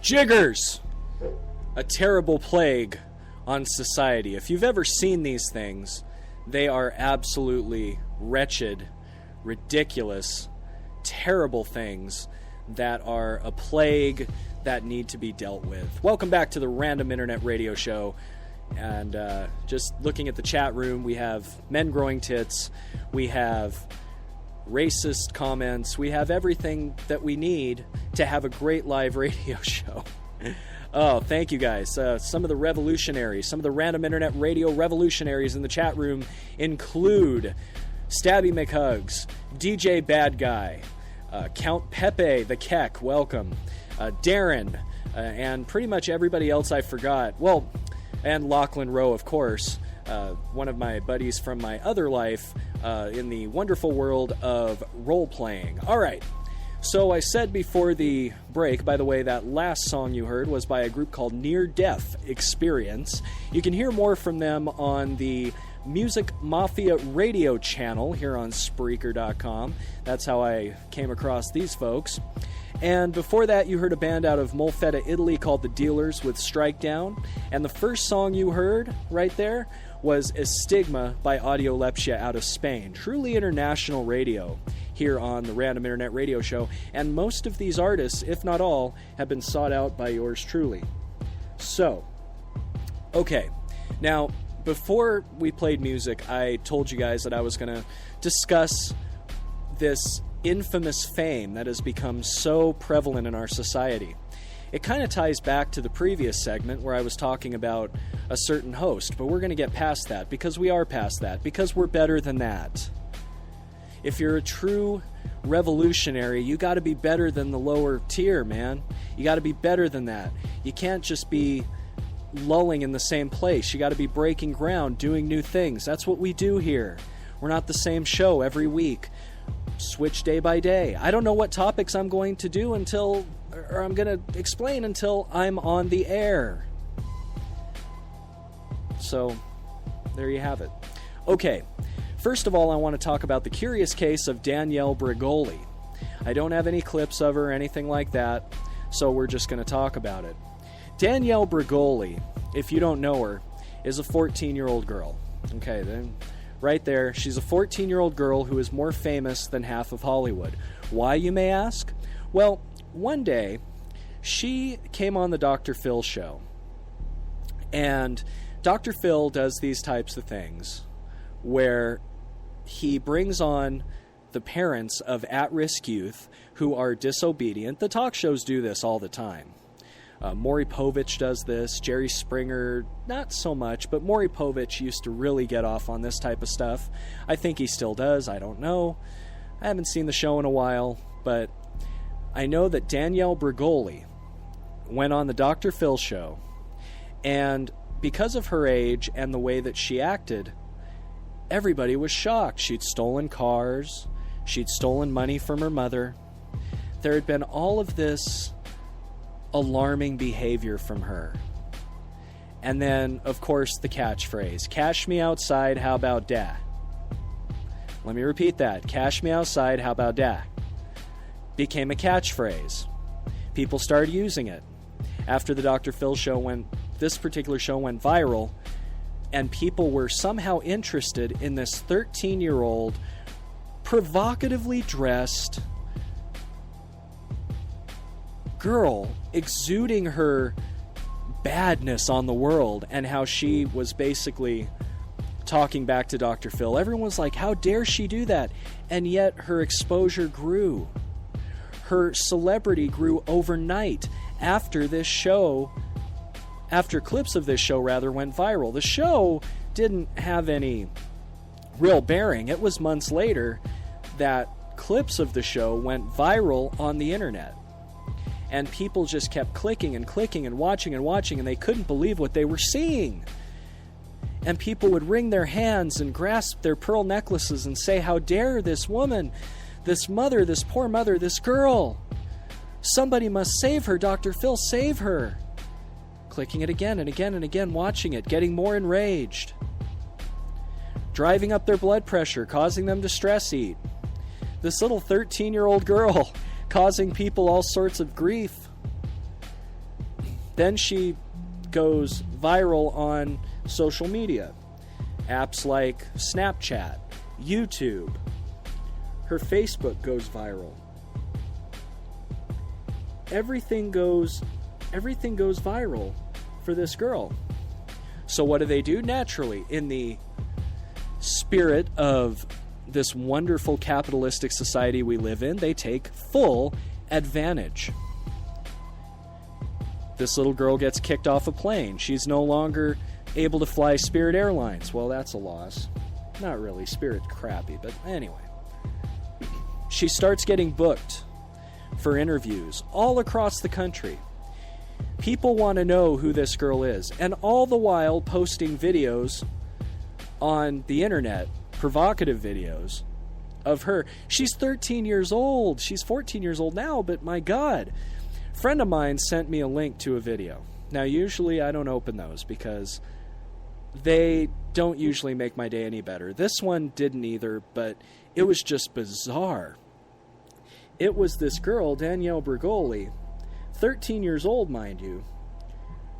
Jiggers! A terrible plague on society. If you've ever seen these things, they are absolutely wretched, ridiculous, terrible things that are a plague that need to be dealt with. Welcome back to the Random Internet Radio Show. And just looking at the chat room, we have men growing tits, we have racist comments, we have everything that we need to have a great live radio show. Oh, thank you guys. Some of the revolutionaries, some of the Random Internet Radio revolutionaries in the chat room include Stabby McHugs, DJ Bad Guy, Count Pepe the Keck, welcome, Darren, and pretty much everybody else I forgot. Well, and Lachlan Rowe, of course, one of my buddies from my other life in the wonderful world of role-playing. All right, so I said before the break, by the way, that last song you heard was by a group called Near Death Experience. You can hear more from them on the Music Mafia radio channel here on Spreaker.com. That's how I came across these folks. And before that, you heard a band out of Molfetta, Italy called The Dealers with Strike Down. And the first song you heard right there was Estigma by Audiolepsia out of Spain. Truly international radio here on the Random Internet Radio Show. And most of these artists, if not all, have been sought out by yours truly. So, okay. Now, before we played music, I told you guys that I was going to discuss this infamous fame that has become so prevalent in our society. It kind of ties back to the previous segment where I was talking about a certain host, but we're going to get past that because we are past that, because we're better than that. If you're a true revolutionary, you got to be better than the lower tier, man. You got to be better than that. You can't just be lulling in the same place. You got to be breaking ground, doing new things. That's what we do here. We're not the same show every week. Switch day by day. I don't know what topics I'm going to do or I'm going to explain until I'm on the air. So, there you have it. Okay, first of all, I want to talk about the curious case of Danielle Bregoli. I don't have any clips of her or anything like that, so we're just going to talk about it. Danielle Bregoli, if you don't know her, is a 14-year-old girl. Okay, then right there, she's a 14-year-old girl who is more famous than half of Hollywood. Why, you may ask? Well, one day, she came on the Dr. Phil show. And Dr. Phil does these types of things where he brings on the parents of at-risk youth who are disobedient. The talk shows do this all the time. Maury Povich does this. Jerry Springer, not so much, but Maury Povich used to really get off on this type of stuff. I think he still does. I don't know. I haven't seen the show in a while, but I know that Danielle Bregoli went on the Dr. Phil show, and because of her age and the way that she acted, everybody was shocked. She'd stolen cars. She'd stolen money from her mother. There had been all of this alarming behavior from her. And then, of course, the catchphrase, "Cash me outside, how about that?" Let me repeat that. "Cash me outside, how about that?" Became a catchphrase. People started using it. After the Dr. Phil show this particular show went viral, and people were somehow interested in this 13-year-old provocatively dressed girl exuding her badness on the world, and how she was basically talking back to Dr. Phil. Everyone was like, how dare she do that? And yet her exposure grew. Her celebrity grew overnight after this show, after clips of this show rather went viral. The show didn't have any real bearing. It was months later that clips of the show went viral on the internet. And people just kept clicking and clicking and watching, and they couldn't believe what they were seeing. And people would wring their hands and grasp their pearl necklaces and say, how dare this woman, this mother, this poor mother, this girl. Somebody must save her. Dr. Phil, save her. Clicking it again and again and again, watching it, getting more enraged. Driving up their blood pressure, causing them to stress eat. This little 13-year-old girl causing people all sorts of grief. Then she goes viral on social media. Apps like Snapchat, YouTube. Her Facebook goes viral. Everything goes viral for this girl. So what do? Naturally, in the spirit of this wonderful capitalistic society we live in, they take full advantage. This little girl gets kicked off a plane. She's no longer able to fly Spirit Airlines. Well, that's a loss. Not really. Spirit's crappy, but anyway. She starts getting booked for interviews all across the country. People want to know who this girl is, and all the while posting videos on the internet, provocative videos of her. She's 13 years old. She's 14 years old now, but my God. A friend of mine sent me a link to a video. Now, usually I don't open those because they don't usually make my day any better. This one didn't either, but it was just bizarre. It was this girl, Danielle Bregoli, 13 years old, mind you,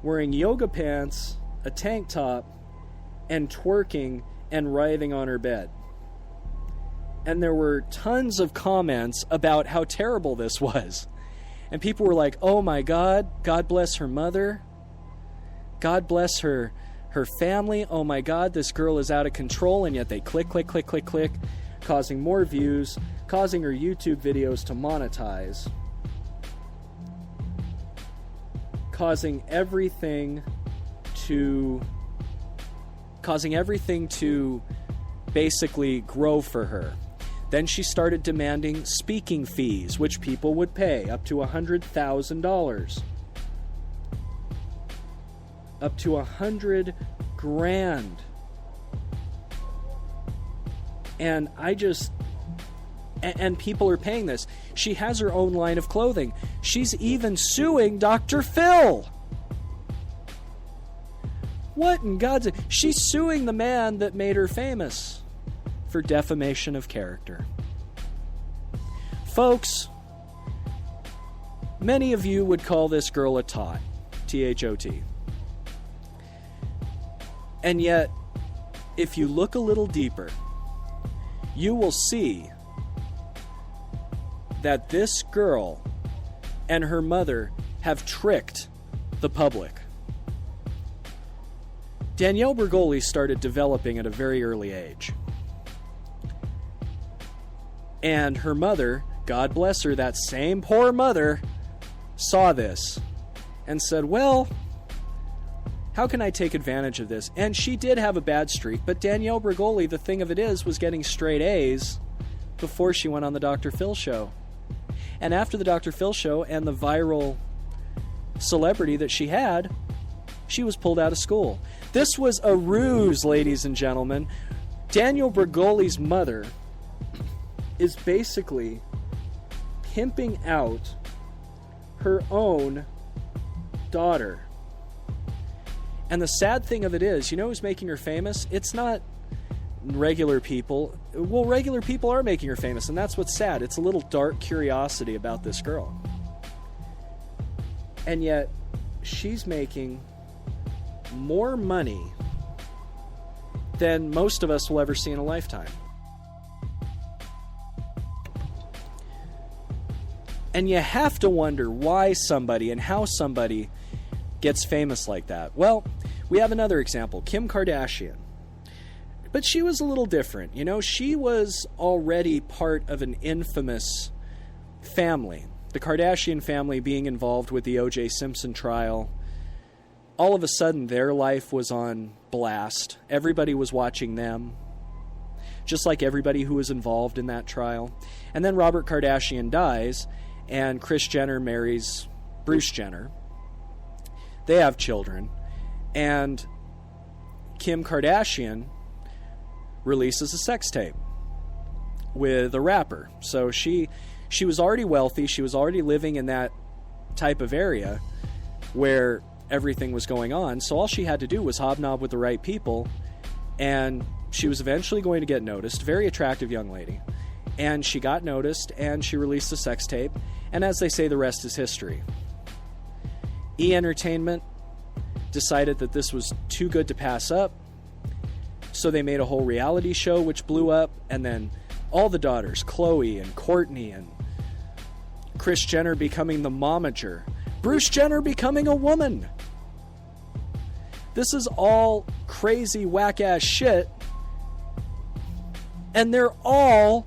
wearing yoga pants, a tank top, and twerking and writhing on her bed. And there were tons of comments about how terrible this was. And people were like, oh my God, God bless her mother. God bless her family. Oh my God, this girl is out of control. And yet they click, causing more views, causing her YouTube videos to monetize, causing everything to basically grow for her. Then she started demanding speaking fees, which people would pay up to $100,000. Up to $100,000. And and people are paying this. She has her own line of clothing. She's even suing Dr. Phil. What in God's name? She's suing the man that made her famous for defamation of character. Folks, many of you would call this girl a tot. T-H-O-T. And yet, if you look a little deeper, you will see that this girl and her mother have tricked the public. Danielle Bregoli started developing at a very early age. And her mother, God bless her, that same poor mother, saw this and said, well, how can I take advantage of this? And she did have a bad streak, but Danielle Bregoli, the thing of it is, was getting straight A's before she went on the Dr. Phil show. And after the Dr. Phil show and the viral celebrity that she had, she was pulled out of school. This was a ruse, ladies and gentlemen. Danielle Bregoli's mother is basically pimping out her own daughter. And the sad thing of it is, you know who's making her famous? It's not regular people. Well, regular people are making her famous, and that's what's sad. It's a little dark curiosity about this girl. And yet, she's making more money than most of us will ever see in a lifetime. And you have to wonder why somebody and how somebody gets famous like that. Well, we have another example, Kim Kardashian. But she was a little different. You know, she was already part of an infamous family. The Kardashian family being involved with the O.J. Simpson trial. All of a sudden, their life was on blast. Everybody was watching them, just like everybody who was involved in that trial. And then Robert Kardashian dies, and Kris Jenner marries Bruce Jenner. They have children, and Kim Kardashian releases a sex tape with a rapper. So she was already wealthy. She was already living in that type of area where everything was going on. So all she had to do was hobnob with the right people, and she was eventually going to get noticed. Very attractive young lady. And she got noticed, and she released a sex tape. And as they say, the rest is history. E! Entertainment decided that this was too good to pass up, so they made a whole reality show which blew up, and then all the daughters, Khloe and Kourtney and Kris Jenner becoming the momager, Bruce Jenner becoming a woman. This is all crazy whack-ass shit, and they're all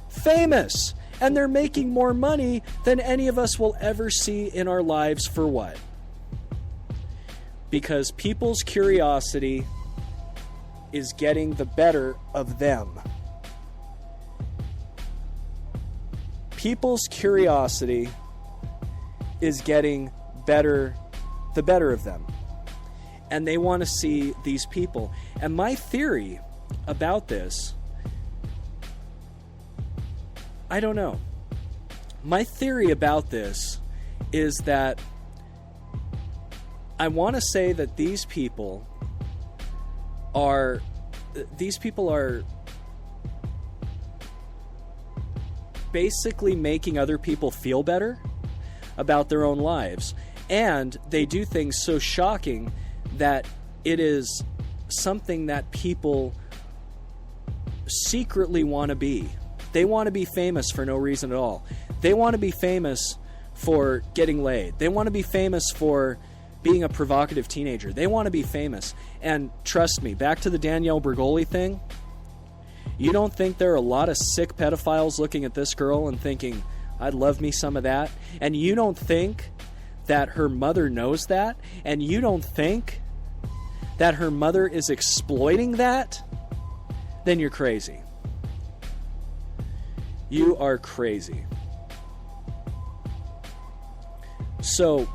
famous, and they're making more money than any of us will ever see in our lives. For what? Because people's curiosity is getting the better of them. People's curiosity is getting the better of them. And they want to see these people. And my theory about this, I don't know. My theory about this is that I want to say that these people are basically making other people feel better about their own lives. And they do things so shocking that it is something that people secretly want to be. They want to be famous for no reason at all. They want to be famous for getting laid. They want to be famous for being a provocative teenager. They want to be famous. And trust me, back to the Danielle Bregoli thing, you don't think there are a lot of sick pedophiles looking at this girl and thinking, I'd love me some of that? And you don't think that her mother knows that? And you don't think that her mother is exploiting that? Then you're crazy. You are crazy. So,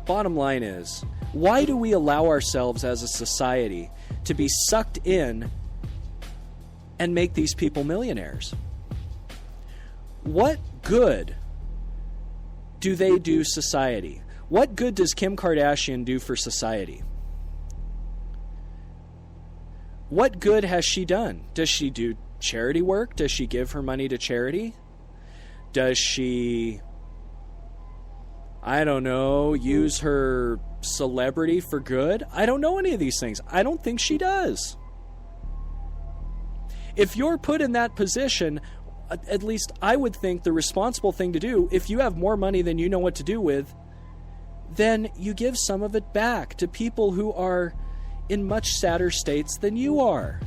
bottom line is, why do we allow ourselves as a society to be sucked in and make these people millionaires? What good do they do society? What good does Kim Kardashian do for society? What good has she done? Does she do charity work? Does she give her money to charity? Does she, I don't know, use her celebrity for good? I don't know any of these things. I don't think she does. If you're put in that position, at least I would think the responsible thing to do, if you have more money than you know what to do with, then you give some of it back to people who are in much sadder states than you are.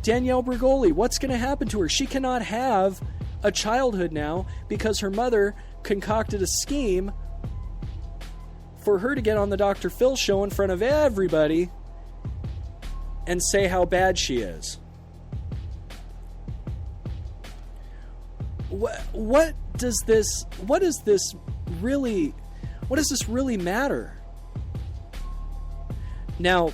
Danielle Bregoli, what's going to happen to her? She cannot have a childhood now because her mother concocted a scheme for her to get on the Dr. Phil show in front of everybody and say how bad she is. What does this really matter? Now,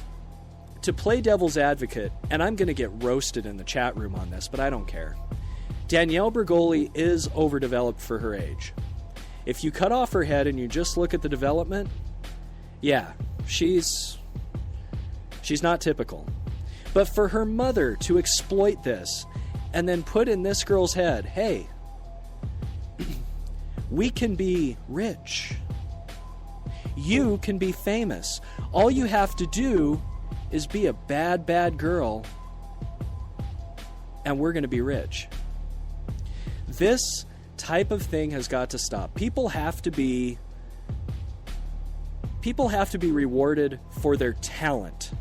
to play devil's advocate, and I'm going to get roasted in the chat room on this, but I don't care. Danielle Bregoli is overdeveloped for her age. If you cut off her head and you just look at the development, yeah, she's not typical. But for her mother to exploit this and then put in this girl's head, hey, we can be rich. You can be famous. All you have to do is be a bad, bad girl, and we're going to be rich. This type of thing has got to stop. People have to be rewarded for their talent.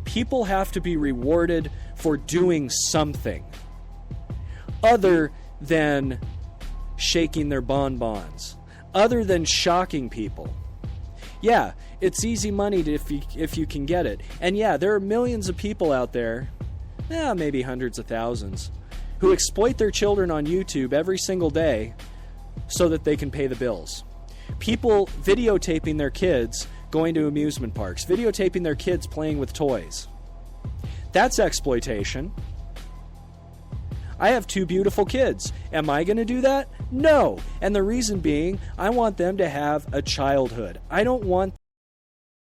People have to be rewarded for doing something other than shaking their bonbons, other than shocking people. Yeah, it's easy money if you can get it. And yeah, there are millions of people out there, maybe hundreds of thousands, who exploit their children on YouTube every single day so that they can pay the bills. People videotaping their kids going to amusement parks, videotaping their kids playing with toys. That's exploitation. I have 2 beautiful kids. Am I going to do that? No. And the reason being, I want them to have a childhood. I don't want